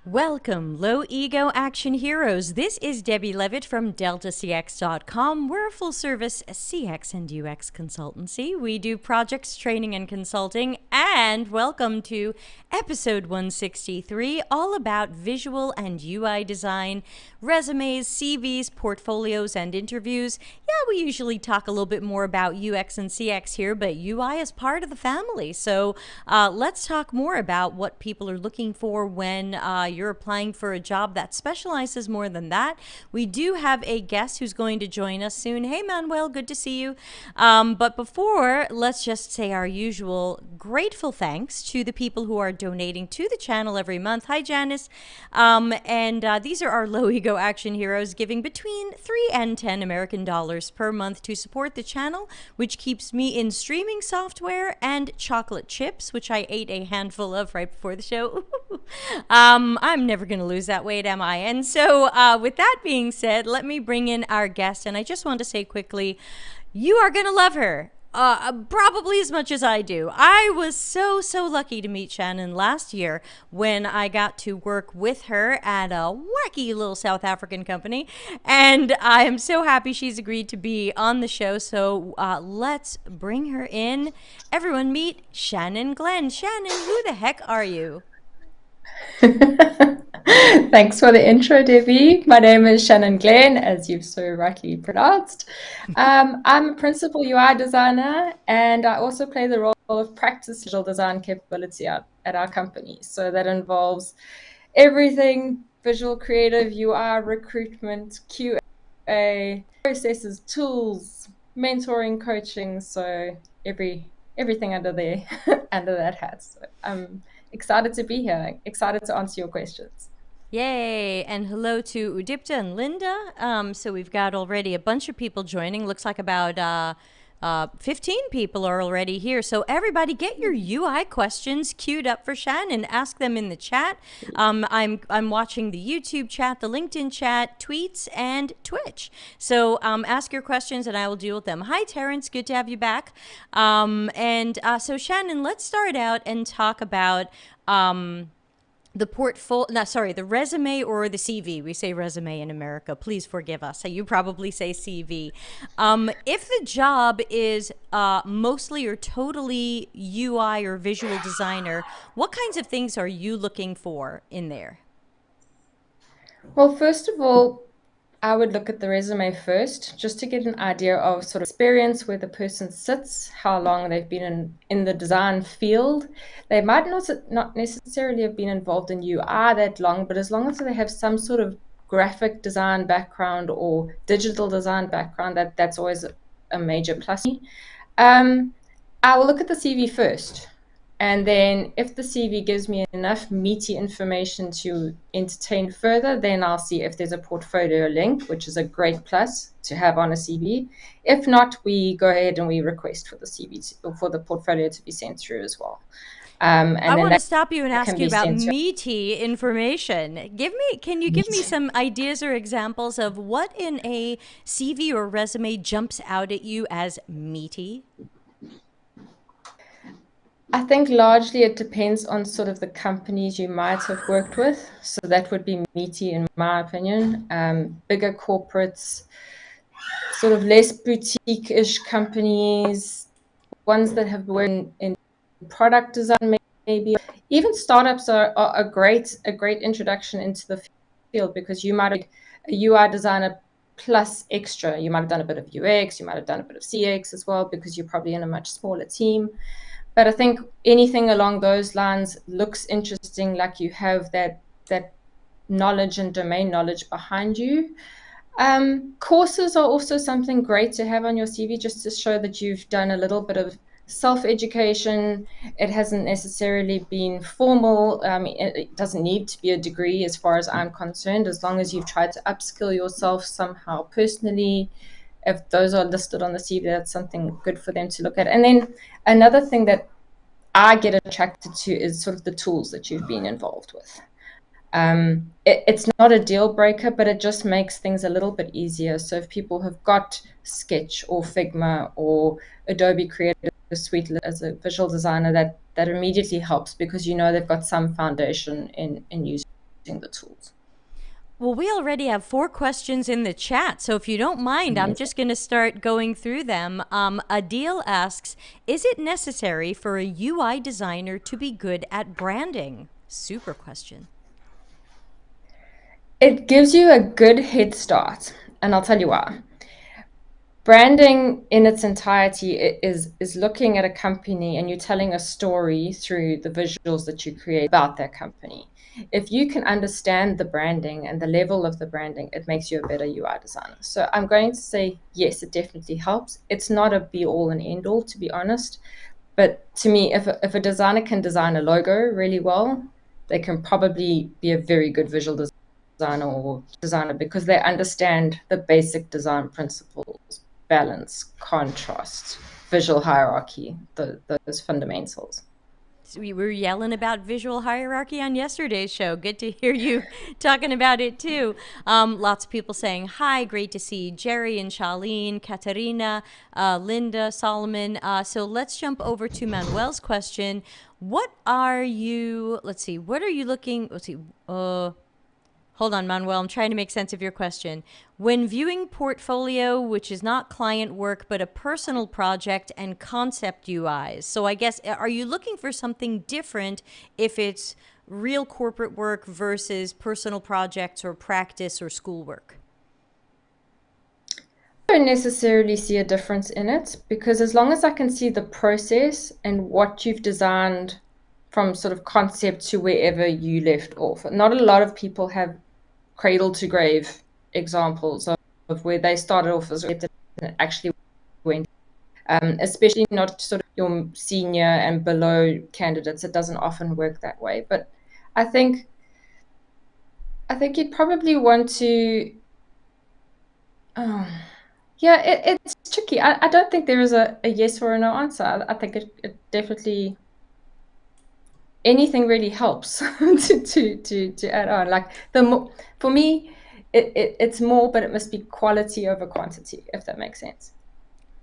Welcome, low ego action heroes. This is Debbie Levitt from DeltaCX.com. We're a full service CX and UX consultancy. We do projects, training, and consulting. And welcome to episode 163, all about visual and UI design, resumes, CVs, portfolios, and interviews. Yeah, we usually talk a little bit more about UX and CX here, but UI is part of the family. So let's talk more about what people are looking for when you're applying for a job that specializes more than that. We do have a guest who's going to join us soon. Hey, Manuel, good to see you. But before, let's just say our usual grateful thanks to the people who are donating to the channel every month. Hi, Janice. These are our low ego action heroes giving between $3 and $10 American dollars per month to support the channel, which keeps me in streaming software and chocolate chips, which I ate a handful of right before the show. I'm never going to lose that weight, am I? And so with that being said, let me bring in our guest. And I just want to say quickly, you are going to love her. Probably as much as I do. I was so lucky to meet Shannon last year when I got to work with her at a wacky little South African company. And I am so happy she's agreed to be on the show. So let's bring her in. Everyone meet Shannon Glenn. Shannon, who the heck are you? Thanks for the intro, Debbie. My name is Shannon Glenn, as you've so rightly pronounced. I'm a principal UI designer, and I also play the role of practice visual design capability at our company. So that involves everything visual, creative, UI, recruitment, QA, processes, tools, mentoring, coaching. So everything under there, under that hat. So I'm excited to be here, excited to answer your questions. Yay! And hello to Udipta and Linda. So we've got already a bunch of people joining. Looks like about 15 people are already here. So everybody get your UI questions queued up for Shannon. Ask them in the chat. I'm watching the YouTube chat, the LinkedIn chat, tweets, and Twitch. So ask your questions and I will deal with them. Hi, Terrence. Good to have you back. So Shannon, let's start out and talk about the resume or the CV. We say resume in America. Please forgive us. You probably say CV. If the job is mostly or totally UI or visual designer, what kinds of things are you looking for in there? Well, first of all, I would look at the resume first, just to get an idea of sort of experience, where the person sits, how long they've been in the design field. They might not necessarily have been involved in UI that long, but as long as they have some sort of graphic design background or digital design background, that's always a major plus. I will look at the CV first. And then if the CV gives me enough meaty information to entertain further, then I'll see if there's a portfolio link, which is a great plus to have on a CV. If not, we go ahead and we request for the for the portfolio to be sent through as well. I want to stop you and ask you about to meaty information. Can you give me some ideas or examples of what in a CV or resume jumps out at you as meaty? I think largely it depends on sort of the companies you might have worked with. So that would be meaty in my opinion. Bigger corporates, sort of less boutique-ish companies, ones that have worked in product design, maybe. Even startups are a great introduction into the field, because you might have a UI designer plus extra. You might have done a bit of UX, you might have done a bit of CX as well, because you're probably in a much smaller team. But I think anything along those lines looks interesting, like you have that knowledge and domain knowledge behind you. Courses are also something great to have on your CV, just to show that you've done a little bit of self-education. It hasn't necessarily been formal. It doesn't need to be a degree as far as I'm concerned, as long as you've tried to upskill yourself somehow personally. If those are listed on the CV, that's something good for them to look at. And then another thing that I get attracted to is sort of the tools that you've been involved with. It's not a deal breaker, but it just makes things a little bit easier. So if people have got Sketch or Figma or Adobe Creative Suite as a visual designer, that immediately helps, because you know they've got some foundation in using. the tools. Well, we already have 4 questions in the chat, so if you don't mind, I'm just going to start going through them. Adil asks, is it necessary for a UI designer to be good at branding? Super question. It gives you a good head start, and I'll tell you why. Branding in its entirety is looking at a company and you're telling a story through the visuals that you create about that company. If you can understand the branding and the level of the branding, it makes you a better UI designer. So I'm going to say, yes, it definitely helps. It's not a be-all and end-all, to be honest. But to me, if a designer can design a logo really well, they can probably be a very good visual designer because they understand the basic design principles: balance, contrast, visual hierarchy, those fundamentals. So we were yelling about visual hierarchy on yesterday's show. Good to hear you talking about it too. Lots of people saying hi, great to see Jerry and Charlene, Katerina, Linda, Solomon. So let's jump over to Manuel's question. What are you looking, hold on, Manuel. I'm trying to make sense of your question. When viewing portfolio, which is not client work, but a personal project and concept UIs. So I guess, are you looking for something different if it's real corporate work versus personal projects or practice or schoolwork? I don't necessarily see a difference in it, because as long as I can see the process and what you've designed from sort of concept to wherever you left off. Not a lot of people have cradle to grave examples of where they started off as and actually went, especially not sort of your senior and below candidates. It doesn't often work that way. But I think you'd probably want to, it's tricky. I don't think there is a yes or a no answer. I think it definitely, anything really helps to add on. Like for me, it's more, but it must be quality over quantity, if that makes sense.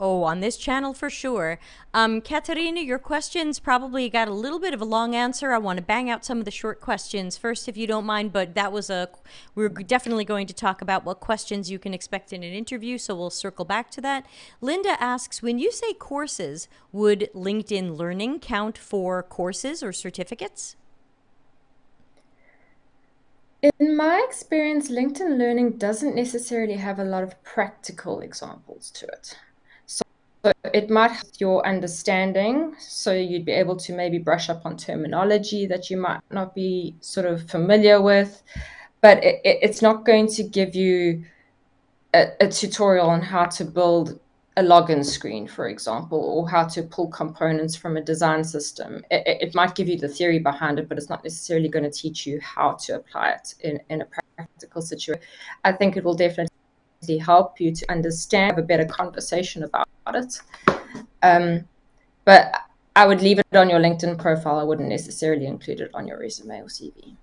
Oh, on this channel for sure. Katerina, your questions probably got a little bit of a long answer. I want to bang out some of the short questions first, if you don't mind, but we're definitely going to talk about what questions you can expect in an interview, so we'll circle back to that. Linda asks, when you say courses, would LinkedIn Learning count for courses or certificates? In my experience, LinkedIn Learning doesn't necessarily have a lot of practical examples to it. So it might help your understanding, so you'd be able to maybe brush up on terminology that you might not be sort of familiar with, but it's not going to give you a tutorial on how to build a login screen, for example, or how to pull components from a design system. It might give you the theory behind it, but it's not necessarily going to teach you how to apply it in a practical situation. I think it will definitely help you to understand, have a better conversation about it. But I would leave it on your LinkedIn profile. I wouldn't necessarily include it on your resume or CV.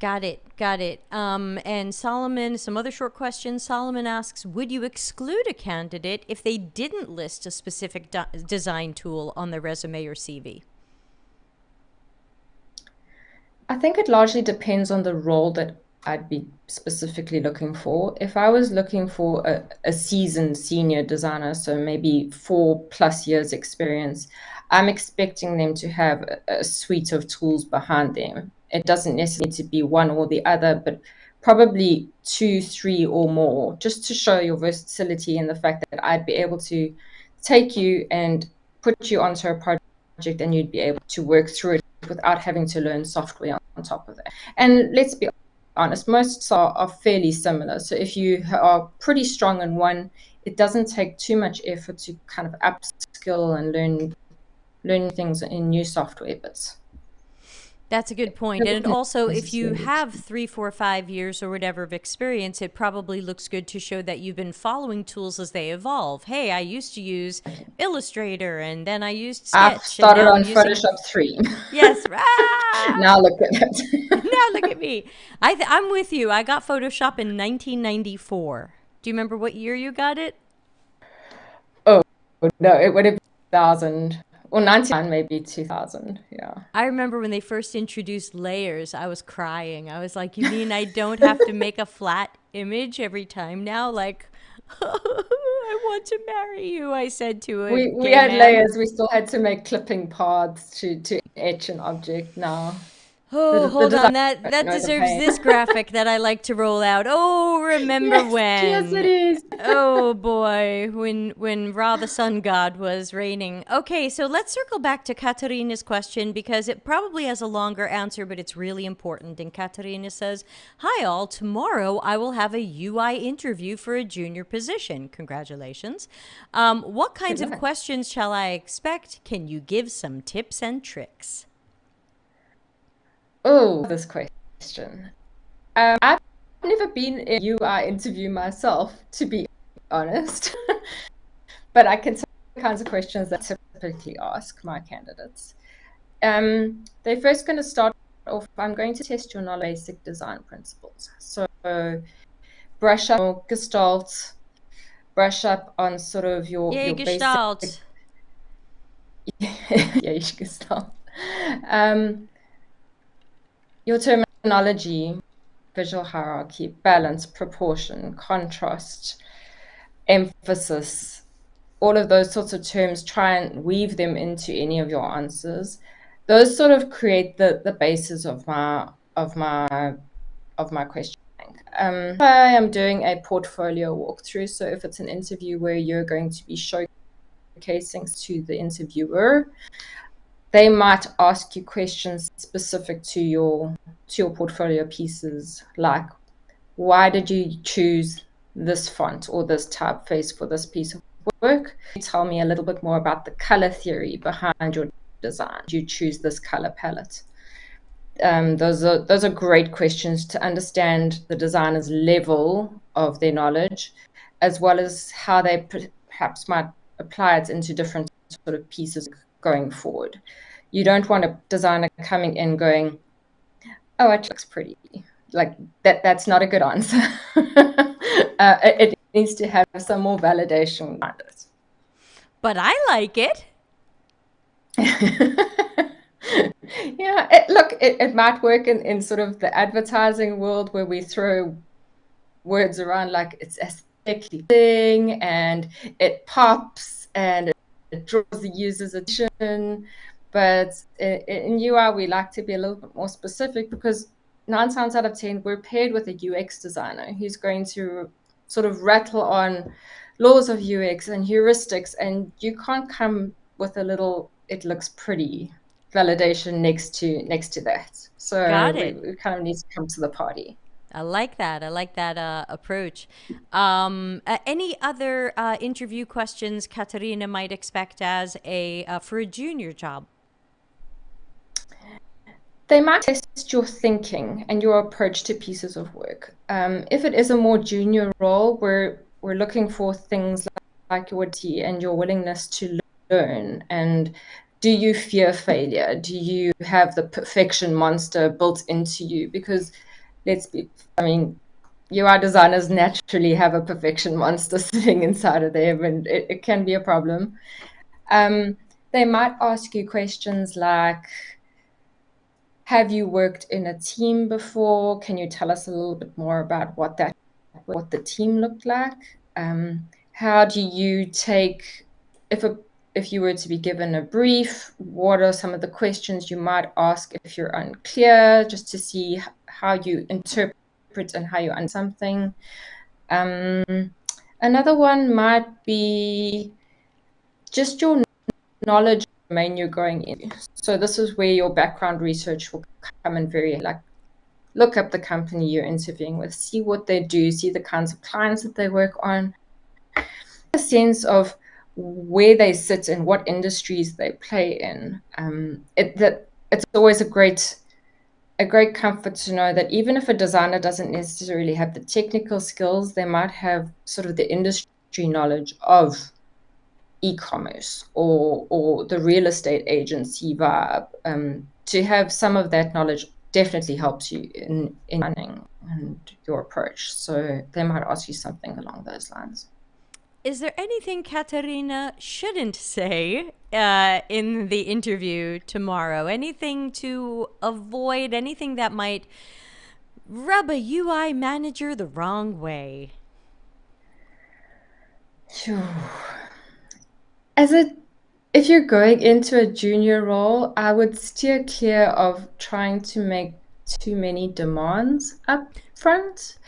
Got it. And Solomon, some other short questions. Solomon asks, would you exclude a candidate if they didn't list a specific design tool on their resume or CV? I think it largely depends on the role that I'd be specifically looking for. If I was looking for a seasoned senior designer, so maybe 4+ years experience, I'm expecting them to have a suite of tools behind them. It doesn't necessarily need to be one or the other, but probably 2, 3 or more, just to show your versatility and the fact that I'd be able to take you and put you onto a project and you'd be able to work through it without having to learn software on top of that. And let's be honest, most are fairly similar. So if you are pretty strong in one, it doesn't take too much effort to kind of upskill and learn things in new software bits. That's a good point. And also, if you have 3, 4, 5 years or whatever of experience, it probably looks good to show that you've been following tools as they evolve. Hey, I used to use Illustrator, and then I used Sketch. I've started on Photoshop 3. Yes. Now look at it. Now look at me. I'm with you. I got Photoshop in 1994. Do you remember what year you got it? Oh, no, it would have been 2000 or 99, maybe 2000. Yeah. I remember when they first introduced layers, I was crying. I was like, you mean I don't have to make a flat image every time now? Like, I want to marry you, I said to a We gay had man. layers. We still had to make clipping paths to etch an object now. Oh, The hold on. design, That know the deserves pain. this graphic that I like to roll out. Oh, remember Yes, yes, it when? is. Oh boy, when Ra the sun god was reigning. Okay, so let's circle back to Katarina's question because it probably has a longer answer, but it's really important. And Katarina says, "Hi all, tomorrow I will have a UI interview for a junior position. Congratulations. What kinds Good of luck. questions shall I expect? Can you give some tips and tricks?" Oh, this question. I've never been in a UI interview myself, to be honest, but I can tell you the kinds of questions that I typically ask my candidates. They're first going to start off, I'm going to test your knowledge of basic design principles. So brush up on Gestalt, brush up on sort of Yay, your basic Gestalt. yeah, Gestalt. Your terminology, visual hierarchy, balance, proportion, contrast, emphasis, all of those sorts of terms, try and weave them into any of your answers. Those sort of create the basis of my questioning. I am doing a portfolio walkthrough, so if it's an interview where you're going to be showcasing to the interviewer, they might ask you questions specific to your portfolio pieces, like why did you choose this font or this typeface for this piece of work? Tell me a little bit more about the color theory behind your design. Did you choose this color palette? Those are great questions to understand the designer's level of their knowledge, as well as how they perhaps might apply it into different sort of pieces going forward. You don't want a designer coming in going, "Oh, it looks pretty." Like that's not a good answer. It needs to have some more validation behind it. But I like it. Yeah, it might work in sort of the advertising world where we throw words around like it's aesthetically thing and it pops and it draws the user's attention. But in UI, we like to be a little bit more specific because 9 times out of 10, we're paired with a UX designer who's going to sort of rattle on laws of UX and heuristics, and you can't come with a little "it looks pretty" validation next to that. So Got it. we kind of need to come to the party. I like that. I like that approach. Any other interview questions Katarina might expect as a for a junior job? They might test your thinking and your approach to pieces of work. If it is a more junior role, we're looking for things like your ability and your willingness to learn. And do you fear failure? Do you have the perfection monster built into you? Because UI designers naturally have a perfection monster sitting inside of them, and it can be a problem. They might ask you questions like, have you worked in a team before? Can you tell us a little bit more about what the team looked like? How do you take if you were to be given a brief? What are some of the questions you might ask if you're unclear, just to see how you interpret and how you understand something? Another one might be just your knowledge domain you're going in. So this is where your background research will come in very, like, look up the company you're interviewing with, see what they do, see the kinds of clients that they work on, a sense of where they sit and what industries they play in. It's always a great comfort to know that even if a designer doesn't necessarily have the technical skills, they might have sort of the industry knowledge of e-commerce or the real estate agency vibe. To have some of that knowledge definitely helps you in running and your approach. So they might ask you something along those lines. Is there anything Katarina shouldn't say in the interview tomorrow? Anything to avoid? Anything that might rub a UI manager the wrong way? Phew. If you're going into a junior role, I would steer clear of trying to make too many demands up front.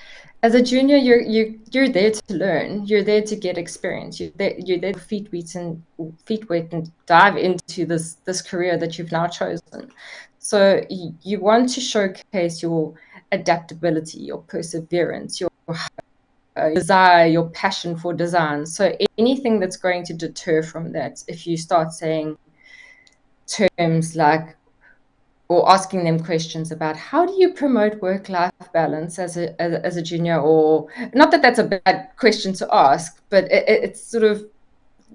As a junior, you're there to learn. You're there to get experience. You're there to feet wet and dive into this career that you've now chosen. So you want to showcase your adaptability, your perseverance, your desire, your passion for design. So anything that's going to deter from that, if you start saying terms like, or asking them questions about how do you promote work-life balance as a junior, or not that that's a bad question to ask, but it's sort of,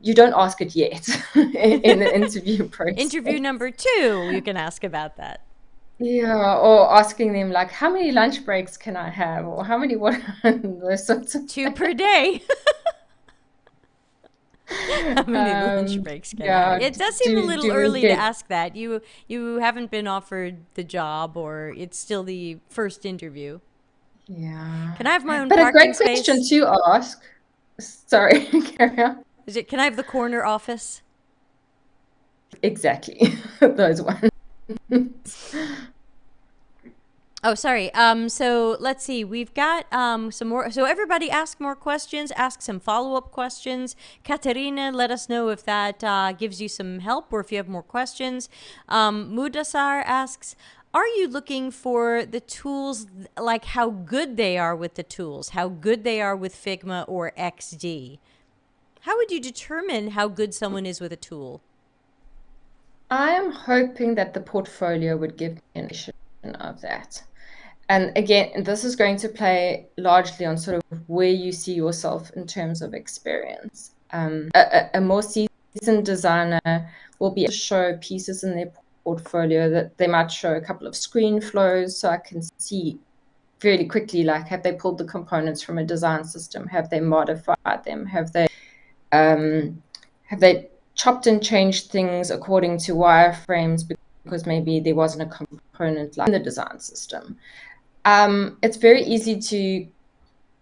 you don't ask it yet in the interview process. Interview number 2, you can ask about that. Yeah, or asking them like, how many lunch breaks can I have, or how many what those sorts of 2 per day. How many lunch breaks can I have? It does seem a little early to ask that. You haven't been offered the job, or it's still the first interview. Yeah. Can I have my own But a parking great space? question to ask. Sorry, carry on. Can I have the corner office? Exactly. Those ones. Oh, sorry. So let's see. We've got some more. So everybody ask more questions, ask some follow-up questions. Katerina, let us know if that gives you some help or if you have more questions. Mudasar asks, are you looking for the tools, like how good they are with the tools, how good they are with Figma or XD? How would you determine how good someone is with a tool? I'm hoping that the portfolio would give me an indication of that. And again, this is going to play largely on sort of where you see yourself in terms of experience. A more seasoned designer will be able to show pieces in their portfolio that they might show a couple of screen flows, so I can see fairly quickly, like, have they pulled the components from a design system? Have they modified them? Have they chopped and changed things according to wireframes because maybe there wasn't a component like in the design system? It's very easy to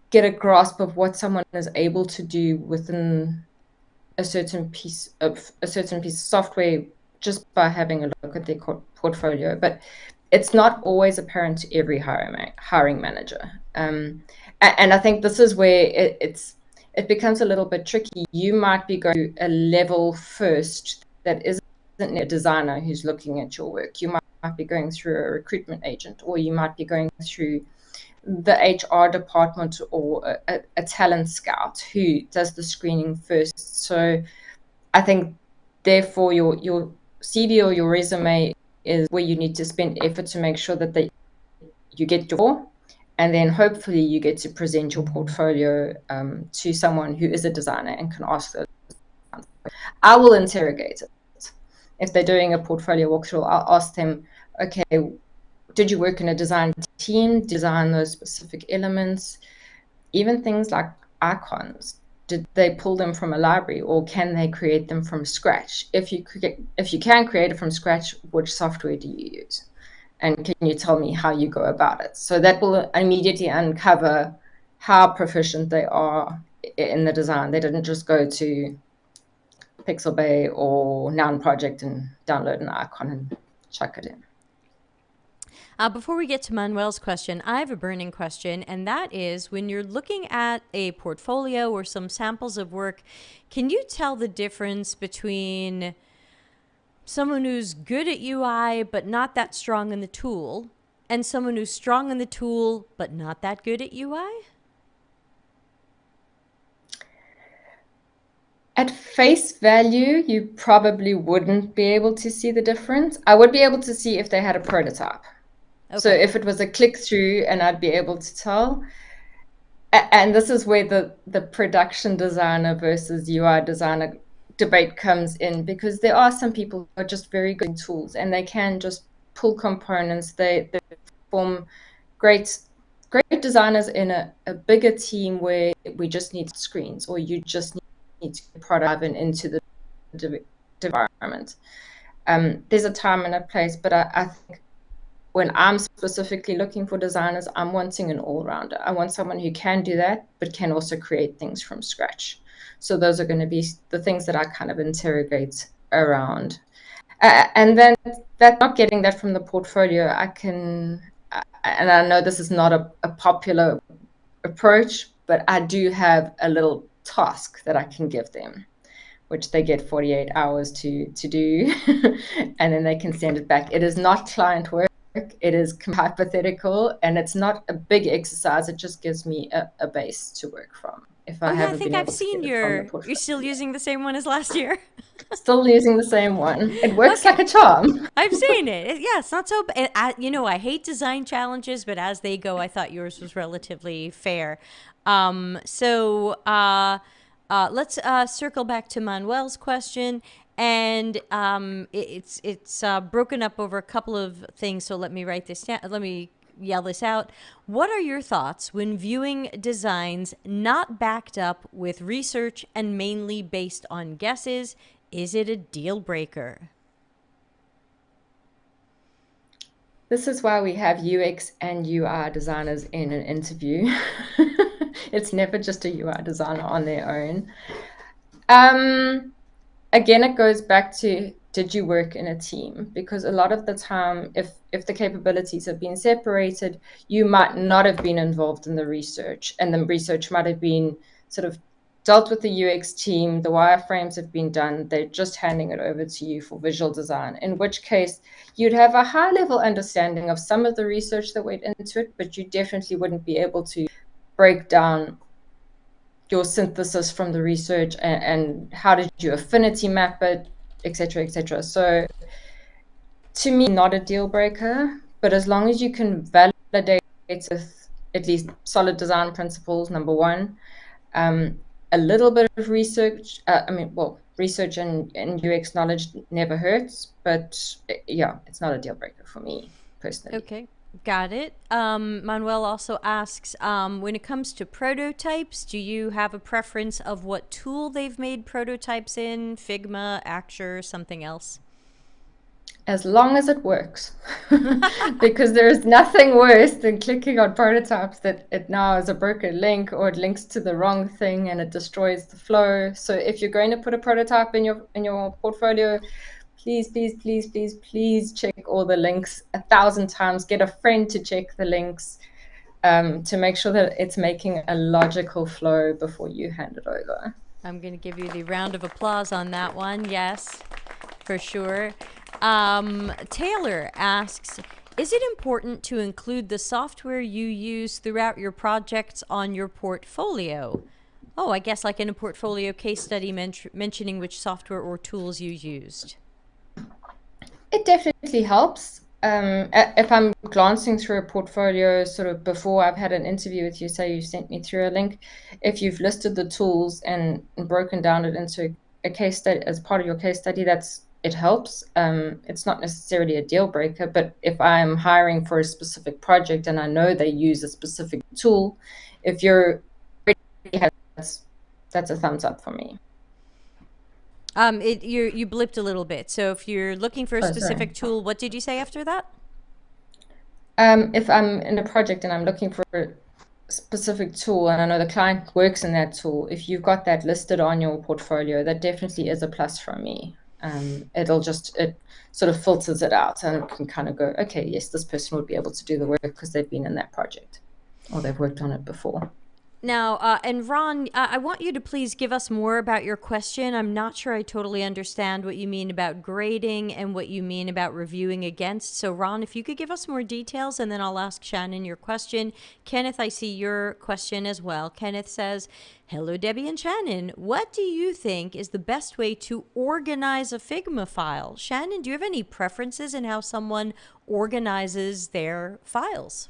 get a grasp of what someone is able to do within a certain piece of software just by having a look at their portfolio, but it's not always apparent to every hiring manager. And I think this is where it becomes a little bit tricky. You might be going to a level first that isn't a designer who's looking at your work. You might be going through a recruitment agent, or you might be going through the HR department, or a talent scout who does the screening first. So I think therefore your CV or your resume is where you need to spend effort to make sure that you get your, and then hopefully you get to present your portfolio to someone who is a designer and can ask those. I will interrogate it. If they're doing a portfolio walkthrough, I'll ask them, okay, did you work in a design team, design those specific elements? Even things like icons, did they pull them from a library, or can they create them from scratch? If you can create it from scratch, which software do you use? And can you tell me how you go about it? So that will immediately uncover how proficient they are in the design. They didn't just go to Pixabay or Noun Project and download an icon and chuck it in. Before we get to Manuel's question, I have a burning question, and that is, when you're looking at a portfolio or some samples of work, can you tell the difference between someone who's good at UI but not that strong in the tool, and someone who's strong in the tool but not that good at UI? At face value, you probably wouldn't be able to see the difference. I would be able to see if they had a prototype. Okay. So if it was a click-through, and I'd be able to tell. And this is where the production designer versus UI designer debate comes in, because there are some people who are just very good in tools, and they can just pull components. They form great designers in a bigger team where we just need screens, or you just need to product into the environment. There's a time and a place, but I think when I'm specifically looking for designers, I'm wanting an all-rounder. I want someone who can do that, but can also create things from scratch. So those are going to be the things that I kind of interrogate around. And then that not getting that from the portfolio, and I know this is not a popular approach, but I do have a little task that I can give them, which they get 48 hours to do, and then they can send it back. It is not client work. It is hypothetical, and it's not a big exercise. It just gives me a base to work from. If I haven't been able to get it from the portfolio. You're still using the same one as last year? Still using the same one. It works like a charm. I've seen it. Yeah, it's not so bad. I hate design challenges, but as they go, I thought yours was relatively fair. Let's circle back to Manuel's question. And it's broken up over a couple of things. So let me write this down. Let me yell this out. What are your thoughts when viewing designs not backed up with research and mainly based on guesses? Is it a deal breaker? This is why we have UX and UI designers in an interview. It's never just a UI designer on their own. Again, it goes back to, did you work in a team? Because a lot of the time, if the capabilities have been separated, you might not have been involved in the research, and the research might have been sort of dealt with the UX team, the wireframes have been done, they're just handing it over to you for visual design, in which case you'd have a high-level understanding of some of the research that went into it, but you definitely wouldn't be able to break down your synthesis from the research and how did you affinity map it, etc., etc. So to me, not a deal breaker, but as long as you can validate with at least solid design principles, number one, a little bit of research, research and UX knowledge never hurts, but yeah, it's not a deal breaker for me personally. Okay. Got it. Manuel also asks, when it comes to prototypes, do you have a preference of what tool they've made prototypes in? Figma, Acture, something else? As long as it works. Because there is nothing worse than clicking on prototypes that it now is a broken link, or it links to the wrong thing and it destroys the flow. So if you're going to put a prototype in your portfolio, please check all the links 1,000 times. Get a friend to check the links to make sure that it's making a logical flow before you hand it over. I'm going to give you the round of applause on that one. Yes, for sure. Taylor asks, is it important to include the software you use throughout your projects on your portfolio? Oh, I guess like in a portfolio case study mentioning which software or tools you used. It definitely helps. If I'm glancing through a portfolio sort of before I've had an interview with you, say you sent me through a link, if you've listed the tools and broken down it into a case study as part of your case study, it helps. It's not necessarily a deal breaker, but if I'm hiring for a specific project and I know they use a specific tool, if you're that's a thumbs up for me. You blipped a little bit. So if you're looking for a specific tool, what did you say after that? If I'm in a project and I'm looking for a specific tool and I know the client works in that tool, if you've got that listed on your portfolio, that definitely is a plus from me. It sort of filters it out and it can kind of go, okay, yes, this person would be able to do the work because they've been in that project or they've worked on it before. Now, and Ron, I want you to please give us more about your question. I'm not sure I totally understand what you mean about grading and what you mean about reviewing against. So, Ron, if you could give us more details, and then I'll ask Shannon your question. Kenneth, I see your question as well. Kenneth says, hello, Debbie and Shannon. What do you think is the best way to organize a Figma file? Shannon, do you have any preferences in how someone organizes their files?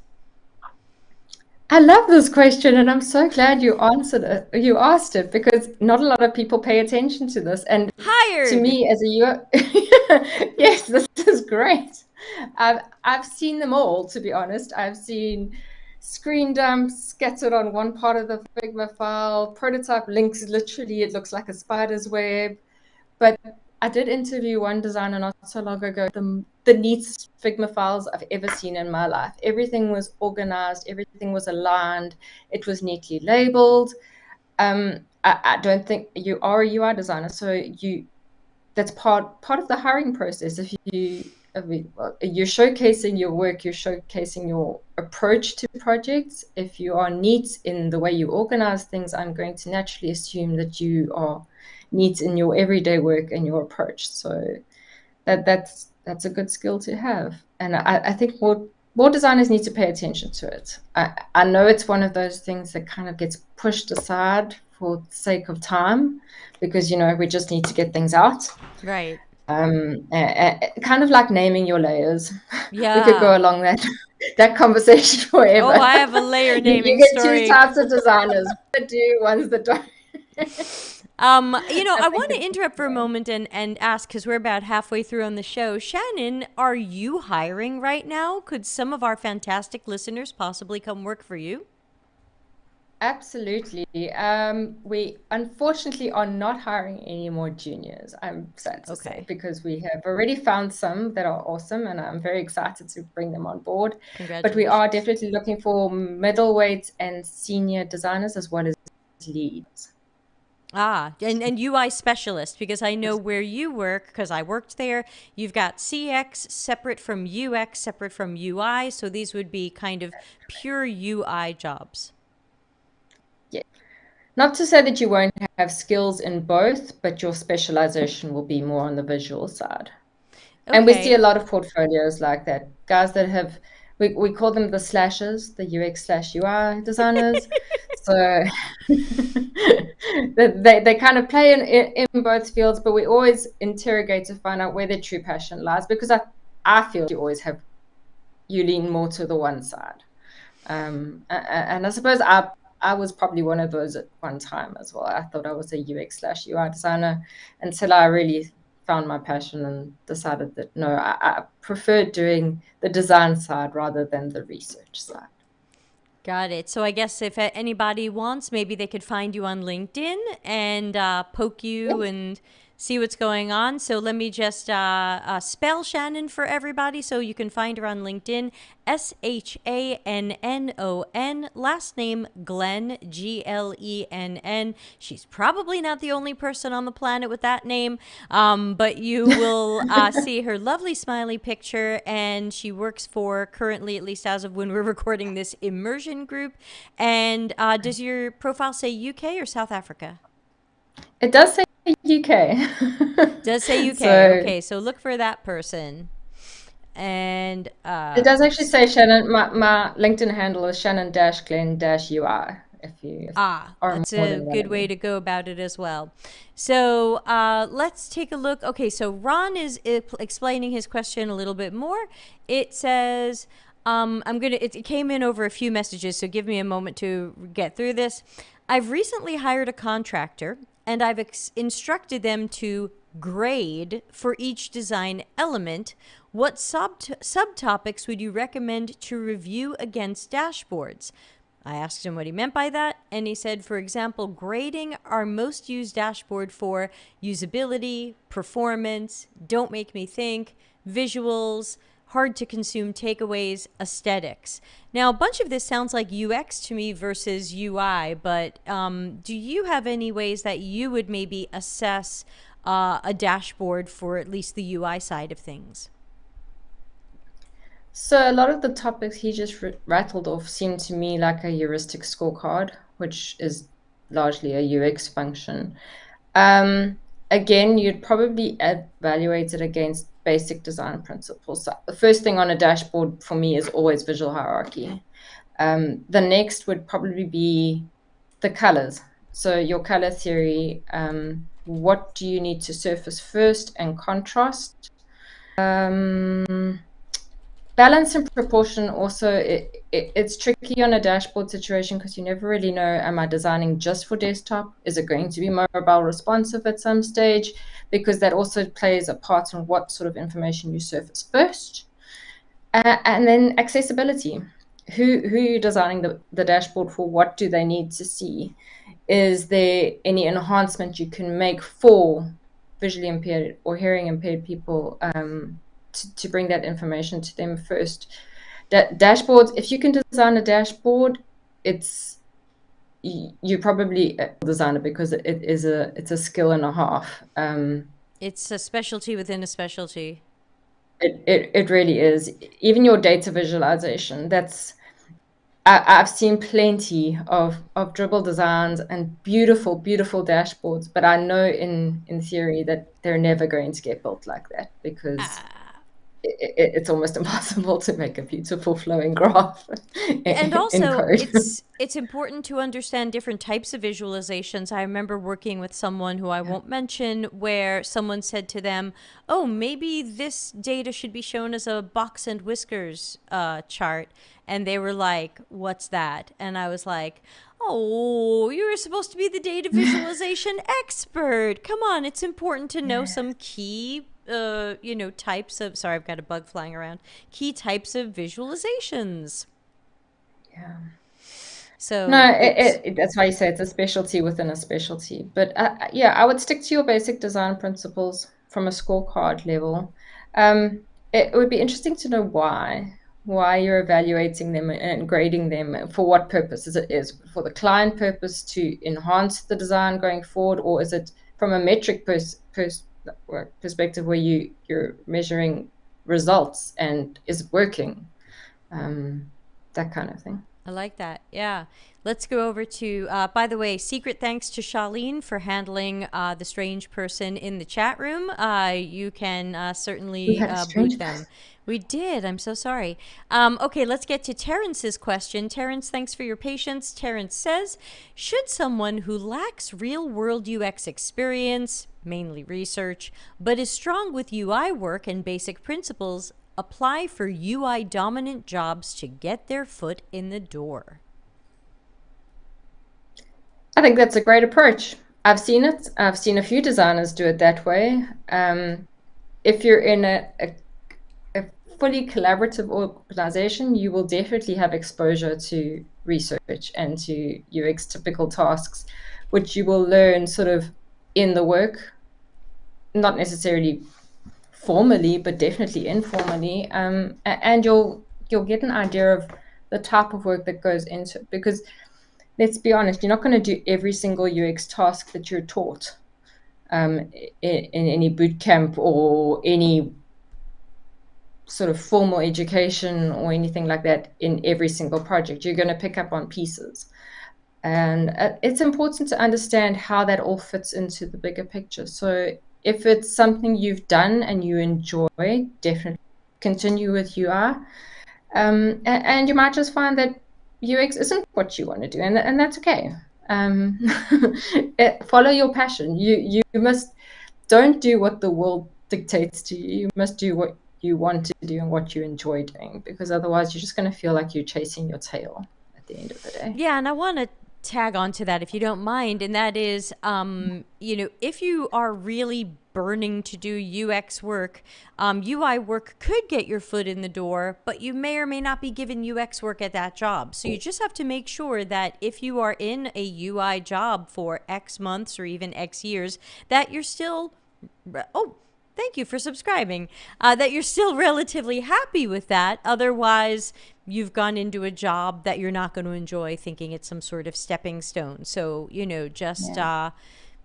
I love this question, and I'm so glad you answered it. You asked it because not a lot of people pay attention to this. And Hired. To me, as a yes, this is great. I've seen them all, to be honest. I've seen screen dumps scattered on one part of the Figma file, prototype links. Literally, it looks like a spider's web. But I did interview one designer not so long ago. The neatest Figma files I've ever seen in my life. Everything was organized, everything was aligned, it was neatly labeled. I don't think you are a UI designer, so that's part of the hiring process. If you're showcasing your work, you're showcasing your approach to projects. If you are neat in the way you organize things, I'm going to naturally assume that you are neat in your everyday work and your approach. So that's a good skill to have. And I think more designers need to pay attention to it. I know it's one of those things that kind of gets pushed aside for the sake of time, because we just need to get things out. Right. Kind of like naming your layers. We could Yeah. go along that conversation forever. Oh, I have a layer You naming get two story. types of designers: ones that do, ones that don't. I want to it's interrupt for a moment and ask, because we're about halfway through on the show. Shannon, are you hiring right now? Could some of our fantastic listeners possibly come work for you? Absolutely. We unfortunately are not hiring any more juniors, I'm sad to say, Okay. because we have already found some that are awesome, and I'm very excited to bring them on board. But we are Congratulations. definitely looking for middleweight and senior designers as well as leads. Ah, and UI specialist, because I know where you work, because I worked there. You've got CX separate from UX, separate from UI. So these would be kind of pure UI jobs. Yeah. Not to say that you won't have skills in both, but your specialization will be more on the visual side. And we see Okay. a lot of portfolios like that. Guys that have, we call them the slashers, the UX/UI designers. So they kind of play in both fields, but we always interrogate to find out where their true passion lies, because I feel you lean more to the one side. And I suppose I was probably one of those at one time as well. I thought I was a UX/UI designer until I really found my passion and decided that no, I preferred doing the design side rather than the research side. Got it. So I guess if anybody wants, maybe they could find you on LinkedIn and poke you Yeah. and see what's going on. So let me just spell Shannon for everybody so you can find her on LinkedIn. Shannon. Last name Glenn, Glenn. She's probably not the only person on the planet with that name, but you will see her lovely smiley picture. And she works for, currently, at least as of when we're recording this, Immersion Group. And does your profile say UK or South Africa? It does say UK. Does say UK. So Okay, so look for that person. And it does actually let's say Shannon. My LinkedIn handle is Shannon-Glenn-UI. If are that's more a than one good of way you. to go about it as well. So let's take a look. Okay, so Ron is explaining his question a little bit more. It says, it came in over a few messages, so give me a moment to get through this. I've recently hired a contractor, and I've instructed them to grade for each design element. What subtopics would you recommend to review against dashboards? I asked him what he meant by that, and he said, for example, grading our most used dashboard for usability, performance, don't make me think, visuals, hard to consume takeaways, aesthetics. Now, a bunch of this sounds like UX to me versus UI, but do you have any ways that you would maybe assess a dashboard for at least the UI side of things? So a lot of the topics he just rattled off seem to me like a heuristic scorecard, which is largely a UX function. Again, you'd probably evaluate it against basic design principles. So the first thing on a dashboard for me is always visual hierarchy. The next would probably be the colors. So your color theory, what do you need to surface first, and contrast? Balance and proportion also, it's tricky on a dashboard situation because you never really know, am I designing just for desktop? Is it going to be mobile responsive at some stage? Because that also plays a part in what sort of information you surface first. And then accessibility. Who are you designing the dashboard for? What do they need to see? Is there any enhancement you can make for visually impaired or hearing impaired people, to bring that information to them first. Dashboards, if you can design a dashboard, you probably design it, because it's a skill and a half. It's a specialty within a specialty. It really is. Even your data visualization, I've seen plenty of dribble designs and beautiful dashboards, but I know in theory that they're never going to get built like that, because it's almost impossible to make a beautiful flowing graph And in also, code. it's important to understand different types of visualizations. I remember working with someone who I won't mention, where someone said to them, "Oh, maybe this data should be shown as a box and whiskers chart," and they were like, "What's that?" And I was like, "Oh, you were supposed to be the data visualization expert. Come on, it's important to know some key." Types of, sorry, I've got a bug flying around, key types of visualizations. Yeah. So No, it's that's why you say it's a specialty within a specialty. But yeah, I would stick to your basic design principles from a scorecard level. It would be interesting to know why you're evaluating them and grading them. For what purpose? Is it for the client purpose to enhance the design going forward, or is it from a metric perspective where you're measuring results and is it working? That kind of thing. I like that. Yeah. Let's go over to, by the way, secret thanks to Charlene for handling the strange person in the chat room. You can We certainly had a boot strange them. We did. I'm so sorry. Okay, let's get to Terrence's question. Terrence, thanks for your patience. Terrence says, should someone who lacks real world UX experience, mainly research, but is strong with UI work and basic principles, apply for UI dominant jobs to get their foot in the door? I think that's a great approach. I've seen it. I've seen a few designers do it that way. If you're in a fully collaborative organization, you will definitely have exposure to research and to UX typical tasks, which you will learn sort of in the work, not necessarily formally, but definitely informally. And you'll get an idea of the type of work that goes into it, because let's be honest, you're not going to do every single UX task that you're taught in any boot camp or any sort of formal education or anything like that in every single project. You're going to pick up on pieces. And it's important to understand how that all fits into the bigger picture. So if it's something you've done and you enjoy, definitely continue with UI. And you might just find that UX isn't what you want to do, and that's okay. Follow your passion. You must don't do what the world dictates to you. You must do what you want to do and what you enjoy doing, because otherwise you're just going to feel like you're chasing your tail at the end of the day. Yeah, and I want to tag on to that if you don't mind, and that is, if you are really burning to do UX work, UI work could get your foot in the door, but you may or may not be given UX work at that job. So you just have to make sure that if you are in a UI job for X months or even X years, that you're still, oh, thank you for subscribing, that you're still relatively happy with that. Otherwise, you've gone into a job that you're not going to enjoy, thinking it's some sort of stepping stone. So,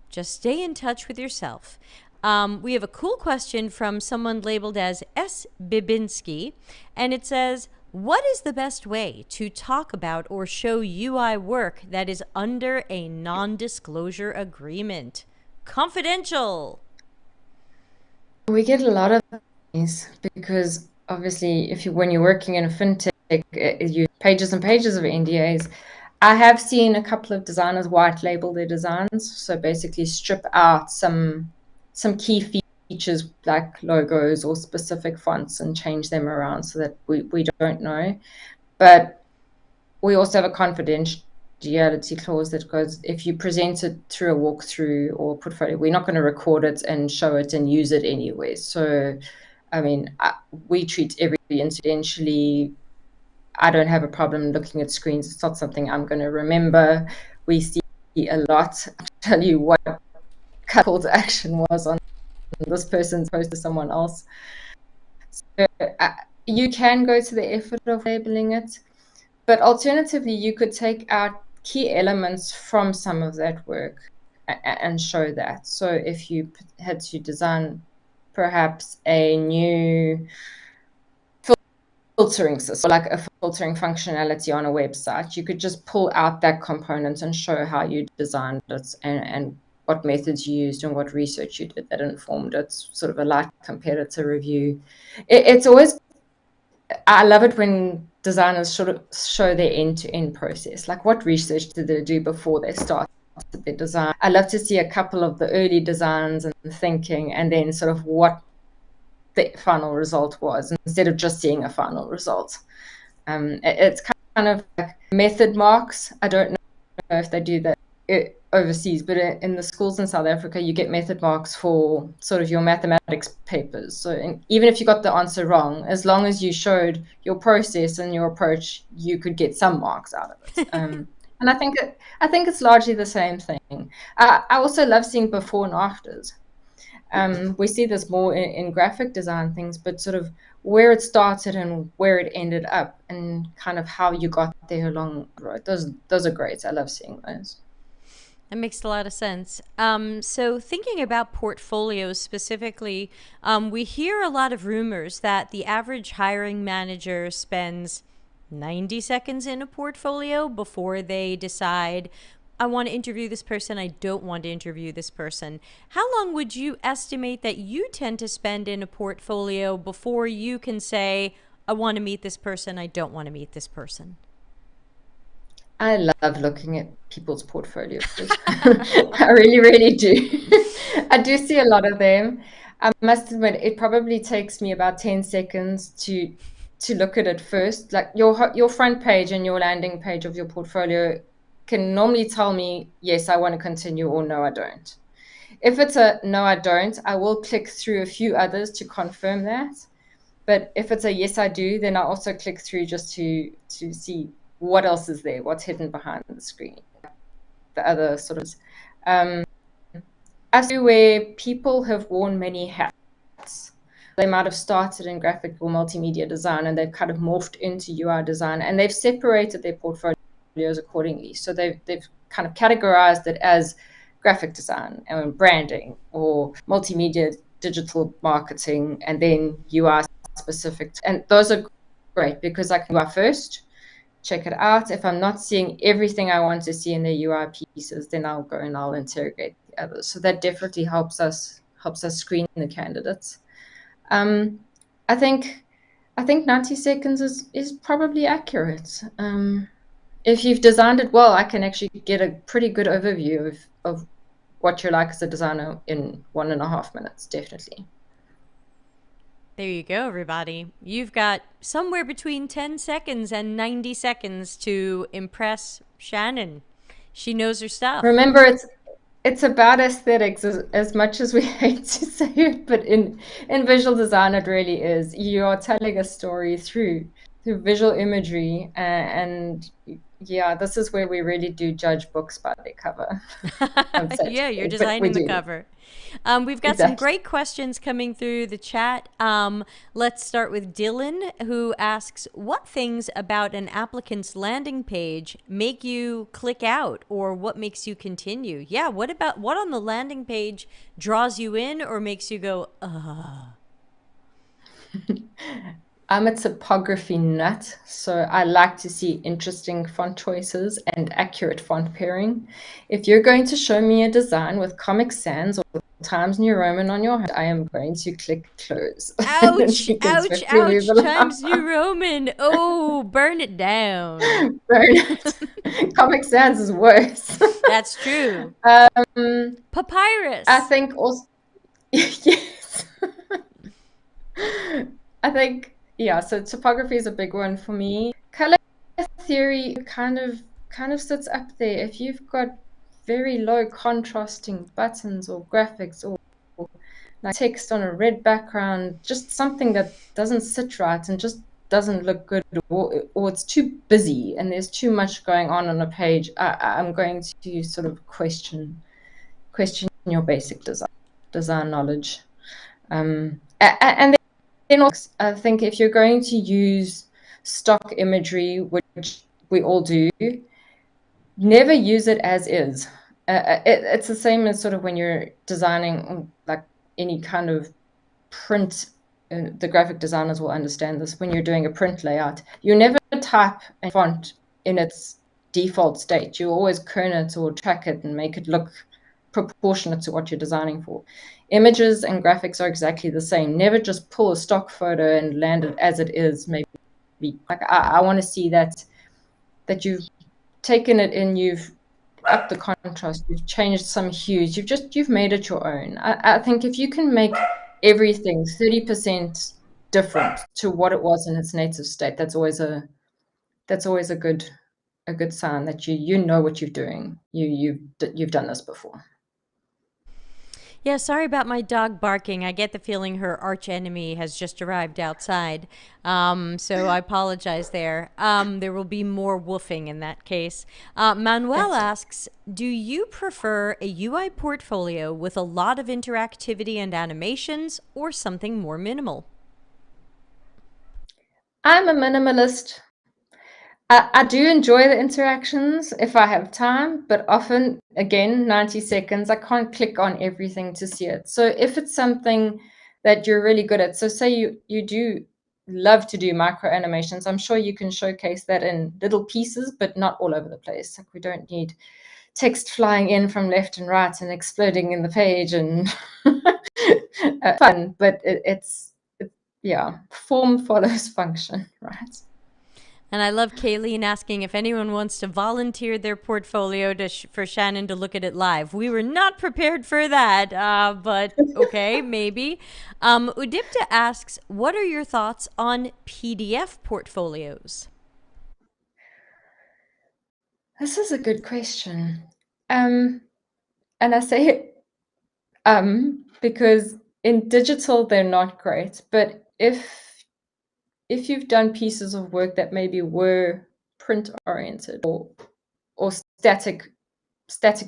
just stay in touch with yourself. We have a cool question from someone labeled as S. Bibinski, and it says, what is the best way to talk about or show UI work that is under a non-disclosure agreement? Confidential. We get a lot of these because obviously when you're working in a fintech, you pages and pages of NDAs. I have seen a couple of designers white label their designs, so basically strip out some key features like logos or specific fonts and change them around so that we don't know. But we also have a confidentiality clause that goes, if you present it through a walkthrough or portfolio, we're not going to record it and show it and use it anyway. So, I mean, we treat everybody incidentally. I don't have a problem looking at screens. It's not something I'm going to remember. We see a lot. I'll tell you what call to action was on this person's opposed to someone else. So you can go to the effort of labeling it, but alternatively, you could take out key elements from some of that work and show that. So if you had to design perhaps a new filtering system, like a filtering functionality on a website, you could just pull out that component and show how you designed it and what methods you used and what research you did that informed it, sort of a light competitor review. It's always, I love it when designers sort of show their end-to-end process, like what research did they do before they started their design. I love to see a couple of the early designs and thinking, and then sort of what the final result was, instead of just seeing a final result. It's kind of like method marks. I don't know if they do that overseas, but in the schools in South Africa, you get method marks for sort of your mathematics papers. So even if you got the answer wrong, as long as you showed your process and your approach, you could get some marks out of it. And I think it's largely the same thing. I also love seeing before and afters. We see this more in graphic design things, but sort of where it started and where it ended up, and kind of how you got there along the road. Those are great. I love seeing those. That makes a lot of sense. So thinking about portfolios specifically, we hear a lot of rumors that the average hiring manager spends 90 seconds in a portfolio before they decide, I want to interview this person, I don't want to interview this person. How long would you estimate that you tend to spend in a portfolio before you can say, I want to meet this person, I don't want to meet this person? I love looking at people's portfolios. I really, really do. I do see a lot of them. I must admit, it probably takes me about 10 seconds to look at it first. Like your front page and your landing page of your portfolio can normally tell me, yes, I want to continue, or no, I don't. If it's a no, I don't, I will click through a few others to confirm that. But if it's a yes, I do, then I also click through just to see what else is there, what's hidden behind the screen, the other sort of. I see where people have worn many hats. They might have started in graphic or multimedia design, and they've kind of morphed into UI design, and they've separated their portfolios accordingly. So they've kind of categorized it as graphic design and branding, or multimedia digital marketing, and then UI specific. And those are great because I can UI first, check it out. If I'm not seeing everything I want to see in the UI pieces, then I'll go and I'll interrogate the others. So that definitely helps us screen the candidates. I think 90 seconds is probably accurate. If you've designed it well, I can actually get a pretty good overview of what you're like as a designer in 1.5 minutes, definitely. There you go, everybody. You've got somewhere between 10 seconds and 90 seconds to impress Shannon. She knows her stuff. Remember, it's about aesthetics as much as we hate to say it, but in visual design, it really is. You are telling a story through visual imagery, and yeah, this is where we really do judge books by their cover. Yeah, you're designing the cover. We've got some great questions coming through the chat. Let's start with Dylan, who asks, what things about an applicant's landing page make you click out, or what makes you continue? Yeah, what on the landing page draws you in or makes you go, ugh? I'm a typography nut, so I like to see interesting font choices and accurate font pairing. If you're going to show me a design with Comic Sans or Times New Roman on your head, I am going to click close. Ouch, ouch, ouch, Times New Roman. Oh, burn it down. Burn it. Comic Sans is worse. That's true. Papyrus. I think also, yes. I think, yeah, so typography is a big one for me. Color theory kind of sits up there. If you've got very low contrasting buttons or graphics or like text on a red background, just something that doesn't sit right and just doesn't look good, or it's too busy and there's too much going on a page, I'm going to sort of question your basic design knowledge. And then also, I think if you're going to use stock imagery, which we all do, never use it as is. It's the same as sort of when you're designing like any kind of print. The graphic designers will understand this. When you're doing a print layout, you never type a font in its default state. You always kern it or track it and make it look proportionate to what you're designing for. Images and graphics are exactly the same. Never just pull a stock photo and land it as it is. Maybe like I want to see that you've taken it and you've upped the contrast, you've changed some hues, you've made it your own. I think if you can make everything 30% different to what it was in its native state, that's always a good sign that you know what you're doing. You've done this before. Yeah, sorry about my dog barking. I get the feeling her arch enemy has just arrived outside. So I apologize there. There will be more woofing in that case. Manuel asks, do you prefer a UI portfolio with a lot of interactivity and animations or something more minimal? I'm a minimalist. I do enjoy the interactions if I have time, but often, again, 90 seconds, I can't click on everything to see it. So if it's something that you're really good at, so say you do love to do micro animations, I'm sure you can showcase that in little pieces, but not all over the place. Like we don't need text flying in from left and right and exploding in the page and fun, but yeah, form follows function, right? And I love Kayleen asking if anyone wants to volunteer their portfolio for Shannon to look at it live. We were not prepared for that, but okay, maybe. Udipta asks, what are your thoughts on PDF portfolios? This is a good question. And I say because in digital they're not great, but if you've done pieces of work that maybe were print oriented or static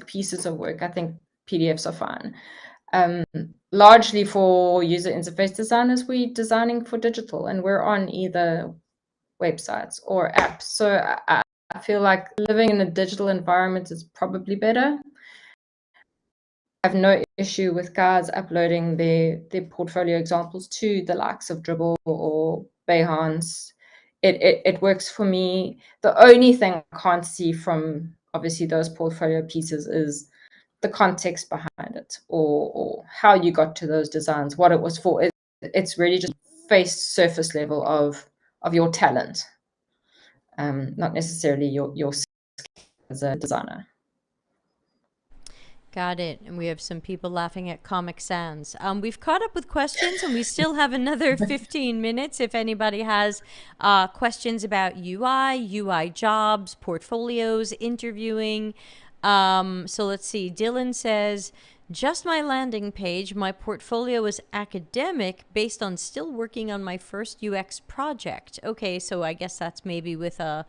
pieces of work, I think PDFs are fine. Largely for user interface designers, we're designing for digital and we're on either websites or apps. So I feel like living in a digital environment is probably better. I have no issue with guys uploading their portfolio examples to the likes of Dribble or Behance. It works for me. The only thing I can't see from obviously those portfolio pieces is the context behind it or how you got to those designs, what it was for. It's really just surface level of your talent, not necessarily your as a designer. Got it. And we have some people laughing at Comic Sans. We've caught up with questions and we still have another 15 minutes if anybody has questions about UI jobs, portfolios, interviewing. So let's see. Dylan says, just my landing page. My portfolio is academic based on still working on my first UX project. Okay, so I guess that's maybe with a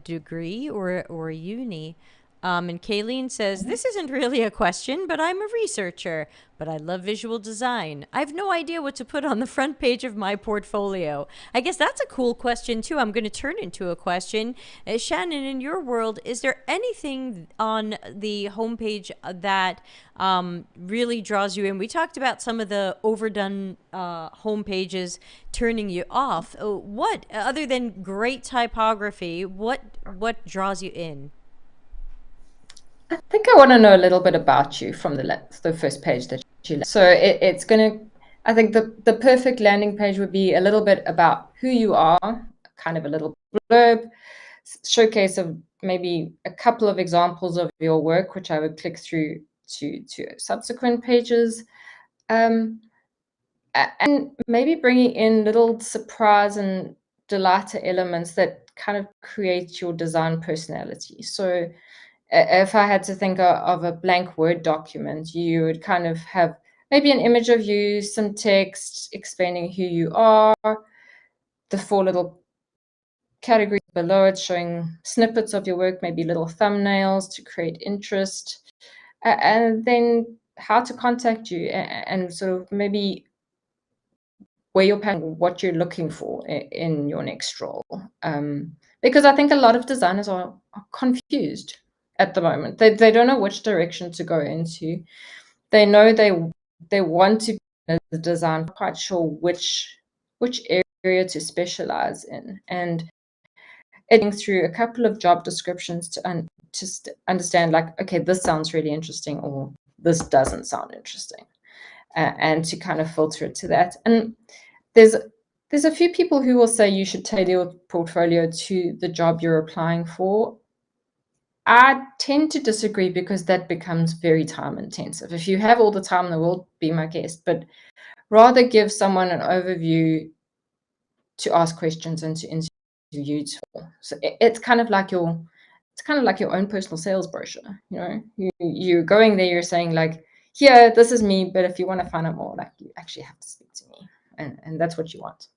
degree or a uni. And Kayleen says, this isn't really a question, but I'm a researcher. But I love visual design. I have no idea what to put on the front page of my portfolio. I guess that's a cool question, too. I'm going to turn into a question. Shannon, in your world, is there anything on the homepage that really draws you in? We talked about some of the overdone homepages turning you off. What, other than great typography, what draws you in? I think I want to know a little bit about you from the first page that you left. So it's going to, I think the perfect landing page would be a little bit about who you are, kind of a little blurb, showcase of maybe a couple of examples of your work, which I would click through to subsequent pages. And maybe bringing in little surprise and delighter elements that kind of create your design personality. So if I had to think of a blank Word document, you would kind of have maybe an image of you, some text explaining who you are, the 4 little categories below it showing snippets of your work, maybe little thumbnails to create interest, and then how to contact you and sort of maybe where you're passionate, what you're looking for in your next role. Because I think a lot of designers are confused at the moment. They don't know which direction to go into. They know they want to be a design, quite sure which area to specialize in, and getting through a couple of job descriptions to understand, like, okay, this sounds really interesting, or this doesn't sound interesting, and to kind of filter it to that. And there's a few people who will say you should tailor your portfolio to the job you're applying for. I tend to disagree, because that becomes very time intensive. If you have all the time in the world, be my guest, but rather give someone an overview to ask questions and to interview for. So it's kind of like your own personal sales brochure. You're going there, you're saying, like, here, this is me, but if you want to find out more, like, you actually have to speak to me, and that's what you want.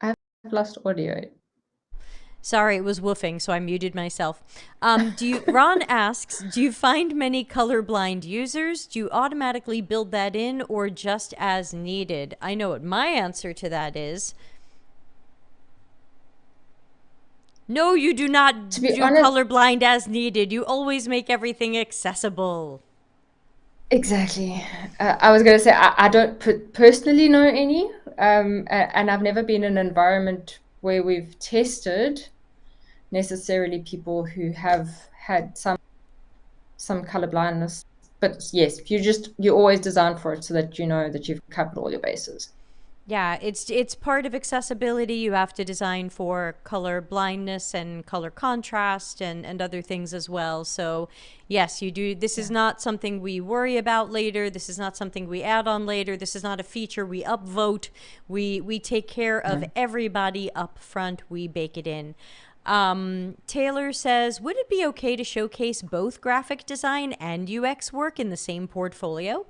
I've lost audio. Sorry, it was woofing, so I muted myself. Ron asks, do you find many colorblind users? Do you automatically build that in, or just as needed? I know what my answer to that is. No, you do not To be do honest, colorblind as needed. You always make everything accessible. exactly. I was going to say, I don't personally know any, and I've never been in an environment where we've tested necessarily people who have had some color blindness. But yes, you always design for it so that you know that you've covered all your bases. Yeah, it's part of accessibility. You have to design for color blindness and color contrast and other things as well. So yes, you do. This is not something we worry about later. This is not something we add on later. This is not a feature we upvote. We take care of everybody up front. We bake it in. Taylor says, would it be okay to showcase both graphic design and UX work in the same portfolio?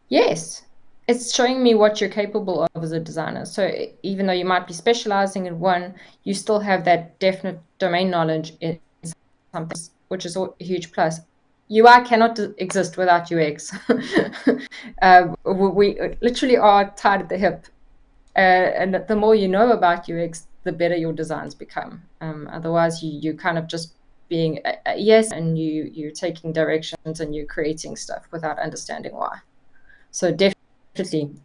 Yes, it's showing me what you're capable of as a designer. So even though you might be specializing in one, you still have that definite domain knowledge in something, which is a huge plus. UI cannot exist without UX. We literally are tied at the hip. And the more you know about UX, the better your designs become. Otherwise, you kind of just being a yes, and you're taking directions and you're creating stuff without understanding why. So definitely,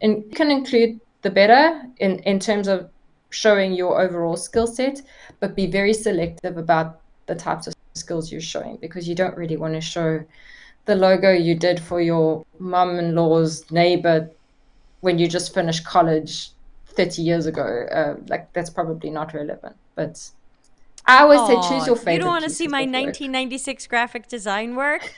and you can include the better in terms of showing your overall skill set, but be very selective about the types of skills you're showing, because you don't really want to show the logo you did for your mum-in-law's neighbor when you just finished college 30 years ago. Like, that's probably not relevant. But I always say choose your You don't favorite want to see pieces my of work. 1996 graphic design work?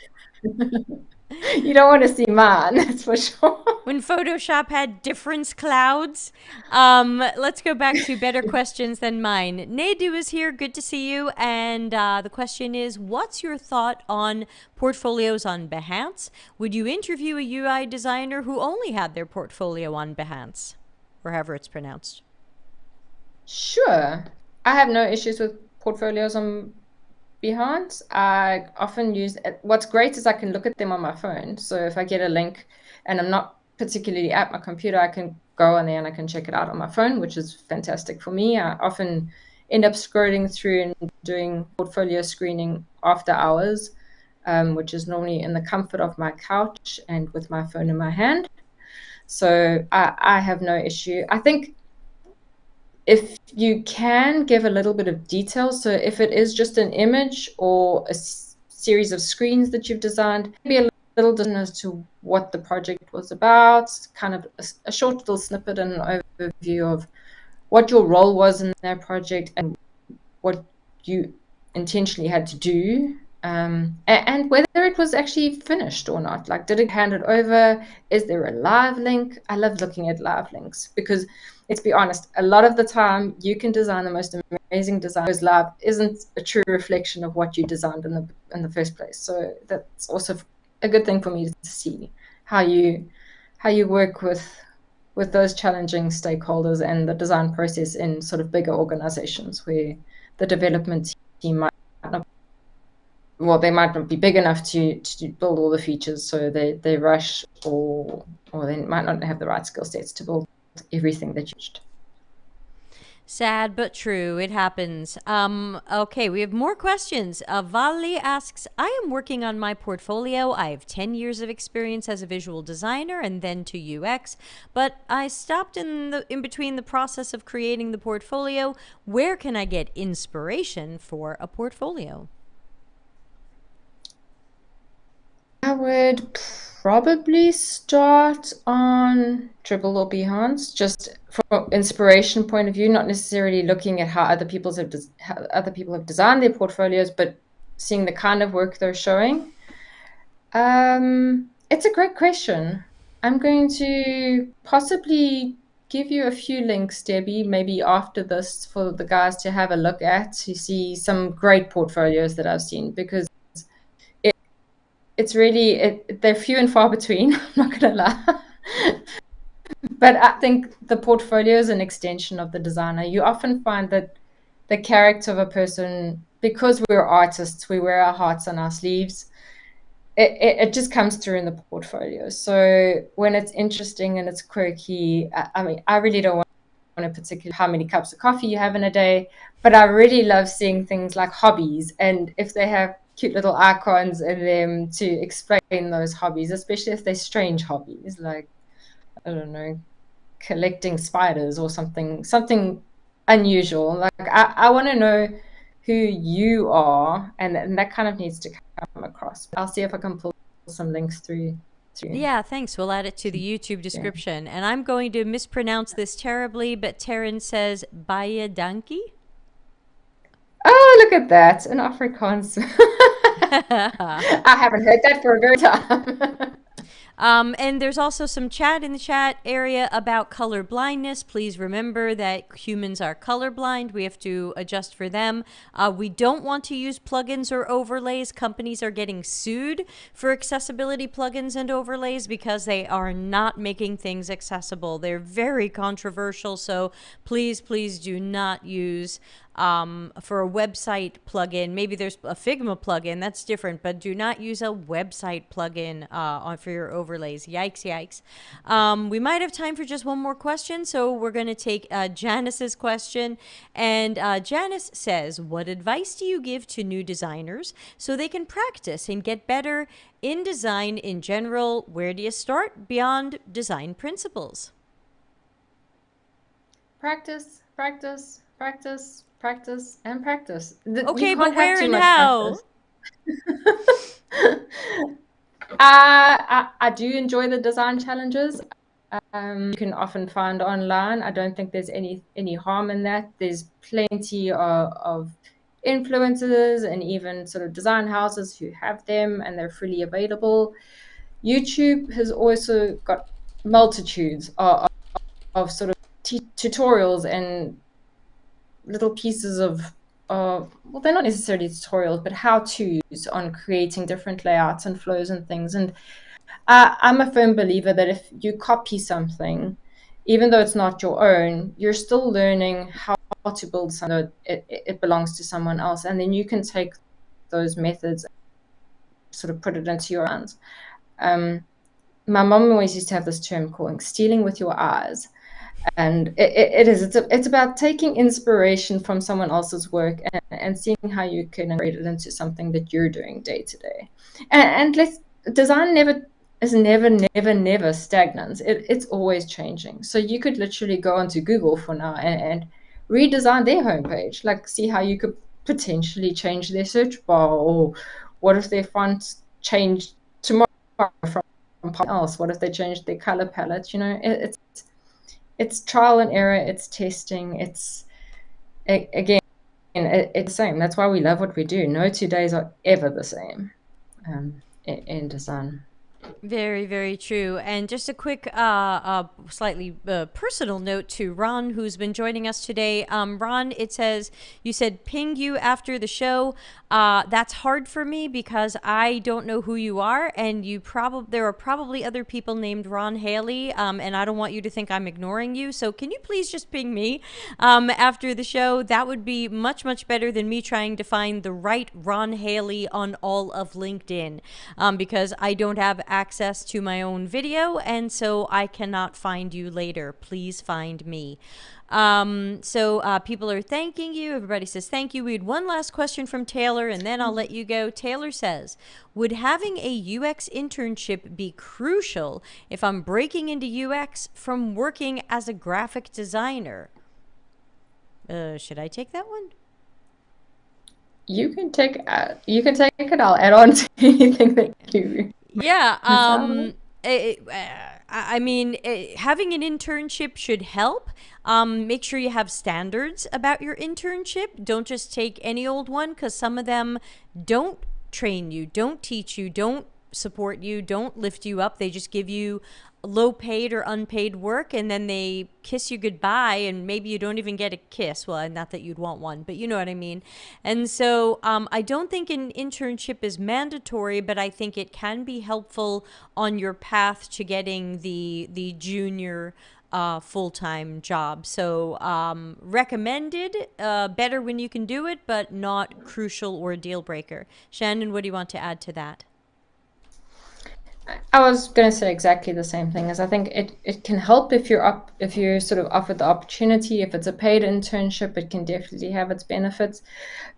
You don't want to see mine, that's for sure. When Photoshop had difference clouds. Let's go back to better questions than mine. Nadu is here. Good to see you. And the question is, what's your thought on portfolios on Behance? Would you interview a UI designer who only had their portfolio on Behance? Or however it's pronounced. Sure. I have no issues with portfolios on Behance. I often use what's great is I can look at them on my phone. So if I get a link and I'm not particularly at my computer, I can go on there and I can check it out on my phone, which is fantastic for me. I often end up scrolling through and doing portfolio screening after hours, which is normally in the comfort of my couch and with my phone in my hand. So I have no issue. I think if you can give a little bit of detail, so if it is just an image or a series of screens that you've designed, maybe a little detail as to what the project was about, kind of a short little snippet and an overview of what your role was in that project and what you intentionally had to do, and whether it was actually finished or not. Like, did it hand it over? Is there a live link? I love looking at live links, because let's be honest, a lot of the time you can design the most amazing design, because live isn't a true reflection of what you designed in the first place. So that's also a good thing for me to see how you work with those challenging stakeholders and the design process in sort of bigger organizations where the development team might not well, they might not be big enough to build all the features, so they rush, or they might not have the right skill sets to build everything that you used. Sad but true. It happens. Okay, we have more questions. Vali asks, I am working on my portfolio. I have 10 years of experience as a visual designer and then to UX, but I stopped in between the process of creating the portfolio. Where can I get inspiration for a portfolio? I would probably start on Dribble or Behance, just from inspiration point of view, not necessarily looking at how other people have designed their portfolios, but seeing the kind of work they're showing. It's a great question. I'm going to possibly give you a few links, Debbie, maybe after this, for the guys to have a look at, to see some great portfolios that I've seen, because it's really, they're few and far between, I'm not going to lie. But I think the portfolio is an extension of the designer. You often find that the character of a person, because we're artists, we wear our hearts on our sleeves, it just comes through in the portfolio. So when it's interesting and it's quirky, I mean, I really don't want to particular how many cups of coffee you have in a day, but I really love seeing things like hobbies, and if they have cute little icons in them to explain those hobbies, especially if they're strange hobbies, like, I don't know, collecting spiders or something unusual. Like, I want to know who you are, and that kind of needs to come across. I'll see if I can pull some links through. Yeah, thanks. We'll add it to the YouTube description. And I'm going to mispronounce this terribly, but Taryn says Bayadanki. Oh, look at that. An Afrikaans. I haven't heard that for a very time. And there's also some chat in the chat area about color blindness. Please remember that humans are colorblind. We have to adjust for them. We don't want to use plugins or overlays. Companies are getting sued for accessibility plugins and overlays because they are not making things accessible. They're very controversial, so please do not use for a website plugin. Maybe there's a Figma plugin, that's different, but do not use a website plugin for your overlays. Yikes, yikes. We might have time for just one more question, so we're going to take Janice's question. And Janice says, what advice do you give to new designers so they can practice and get better in design in general? Where do you start beyond design principles? Practice, practice, practice, practice, and practice. Okay, You but can't have where too and much how? practice. I do enjoy the design challenges. You can often find online. I don't think there's any harm in that. There's plenty of influencers and even sort of design houses who have them, and they're freely available. YouTube has also got multitudes of sort of tutorials and little pieces of well, they're not necessarily tutorials, but how-tos on creating different layouts and flows and things. And I'm a firm believer that if you copy something, even though it's not your own, you're still learning how to build something that it belongs to someone else. And then you can take those methods, sort of put it into your hands. My mom always used to have this term called stealing with your eyes. And it's about taking inspiration from someone else's work and seeing how you can integrate it into something that you're doing day to day. And design is never stagnant. It's always changing. So you could literally go onto Google for now and redesign their homepage, like see how you could potentially change their search bar, or what if their font changed tomorrow from something else? What if they changed their color palette? It's trial and error, it's testing, it's again, it's the same. That's why we love what we do. No 2 days are ever the same in design. Very, very true. And just a quick, slightly personal note to Ron, who's been joining us today. Ron, it says, you said ping you after the show. That's hard for me because I don't know who you are, and there are probably other people named Ron Haley, and I don't want you to think I'm ignoring you. So can you please just ping me after the show? That would be much, much better than me trying to find the right Ron Haley on all of LinkedIn, because I don't have access to my own video, and so I cannot find you later. Please find me. So people are thanking you. Everybody says thank you. We had one last question from Taylor, and then I'll let you go. Taylor says, would having a UX internship be crucial if I'm breaking into UX from working as a graphic designer? Should I take that one? You can take it. I'll add on to anything that you. Yeah. I mean, having an internship should help. Make sure you have standards about your internship. Don't just take any old one, because some of them don't train you, don't teach you, don't support you, don't lift you up. They just give you low paid or unpaid work, and then they kiss you goodbye, and maybe you don't even get a kiss. Well, not that you'd want one, but you know what I mean. And so I don't think an internship is mandatory, but I think it can be helpful on your path to getting the junior full-time job. So recommended, better when you can do it, but not crucial or a deal breaker. Shannon, what do you want to add to that? I was going to say exactly the same thing. As I think it can help if you're sort of offered the opportunity. If it's a paid internship, it can definitely have its benefits.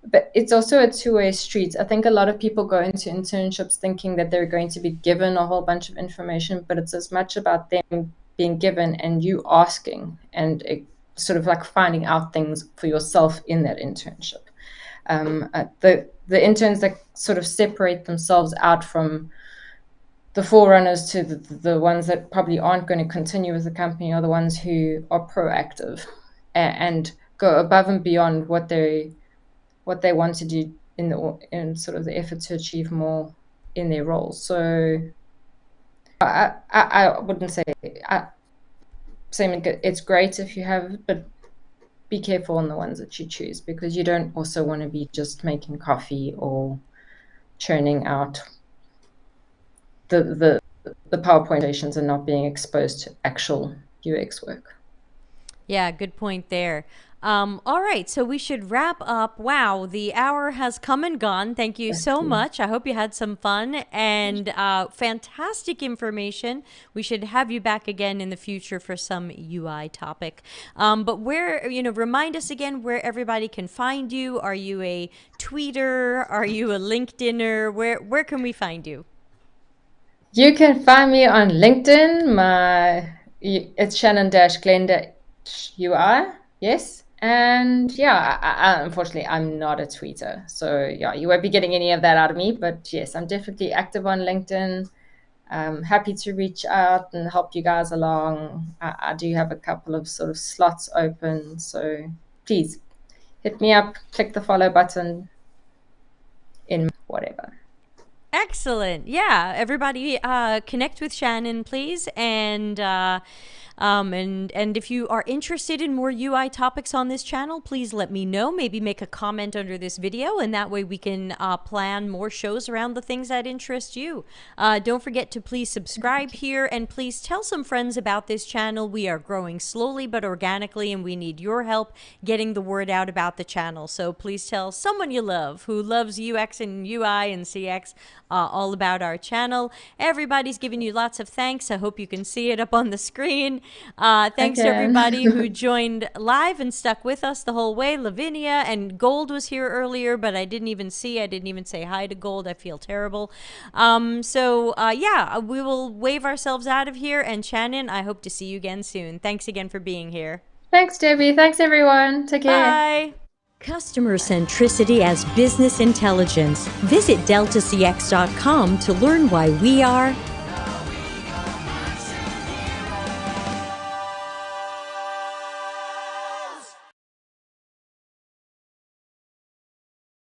But it's also a two-way street. I think a lot of people go into internships thinking that they're going to be given a whole bunch of information, but it's as much about them being given and you asking and sort of like finding out things for yourself in that internship. The interns that sort of separate themselves out from the forerunners to the ones that probably aren't going to continue with the company are the ones who are proactive and go above and beyond what they want to do in sort of the effort to achieve more in their roles. So I wouldn't say it's great if you have, but be careful on the ones that you choose, because you don't also want to be just making coffee or churning out the PowerPoint presentations and not being exposed to actual UX work. Yeah, good point there. All right, so we should wrap up. Wow, the hour has come and gone. Thank you so much. I hope you had some fun and fantastic information. We should have you back again in the future for some UI topic. But remind us again where everybody can find you. Are you a tweeter? Are you a LinkedIner? Where can we find you? You can find me on LinkedIn. It's Shannon-Glenn UI. Yes. And yeah, unfortunately, I'm not a tweeter. So yeah, you won't be getting any of that out of me. But yes, I'm definitely active on LinkedIn. Happy to reach out and help you guys along. I do have a couple of sort of slots open. So please hit me up, click the follow button in whatever. Excellent. Yeah, everybody connect with Shannon, please. And if you are interested in more UI topics on this channel, please let me know. Maybe make a comment under this video, and that way we can plan more shows around the things that interest you. Don't forget to please subscribe here, and please tell some friends about this channel. We are growing slowly but organically, and we need your help getting the word out about the channel. So please tell someone you love who loves UX and UI and CX all about our channel. Everybody's giving you lots of thanks. I hope you can see it up on the screen. Thanks to everybody who joined live and stuck with us the whole way. Lavinia and Gold was here earlier, but I didn't even say hi to Gold. I feel terrible. Yeah, we will wave ourselves out of here. And Shannon, I hope to see you again soon. Thanks again for being here. Thanks, Debbie. Thanks, everyone. Take care. Bye. Customer centricity as business intelligence. Visit deltacx.com to learn why we are